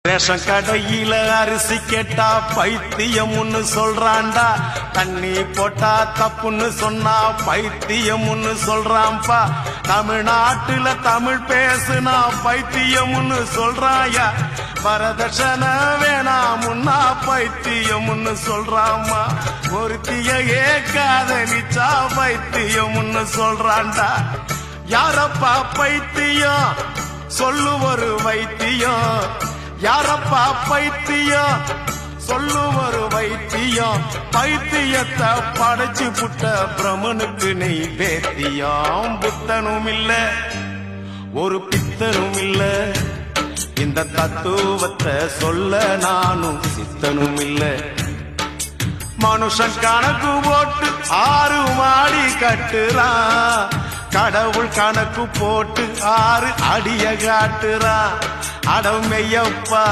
Ration கடையில அரிசி கேட்டா பைத்தியம்னு சொல்றான்டா. தண்ணி போட்டா தப்புன்னு சொன்னா பைத்தியம்னு சொல்றான்பா. தமிழ்நாட்டுல தமிழ் பேசுனா பைத்தியம்னு சொல்றாயா. வரதட்சணை வேணாமுன்னா பைத்தியம்னு சொல்றாமா. ஒருத்தியே காதலிச்சா பைத்தியம்னு சொல்றான்டா. யாரப்பா பைத்தியம் சொல்லு ஒரு வைத்தியம். யாரப்பா பைத்தியம் சொல்லு ஒரு வைத்தியம். பைத்தியத்தை படைச்சு புட்ட பிரமனுக்கு நெய் வேத்தியம். புத்தனும் இல்ல ஒரு பித்தனும் இல்ல. இந்த தத்துவத்தை சொல்ல நானும் சித்தனும் இல்ல. மனுஷன் கணக்கு போட்டு 6 மாடி கட்டுறான். கடவுள் கணக்கு போட்டு 6 அடிய காட்டுறான். அடமையப்பா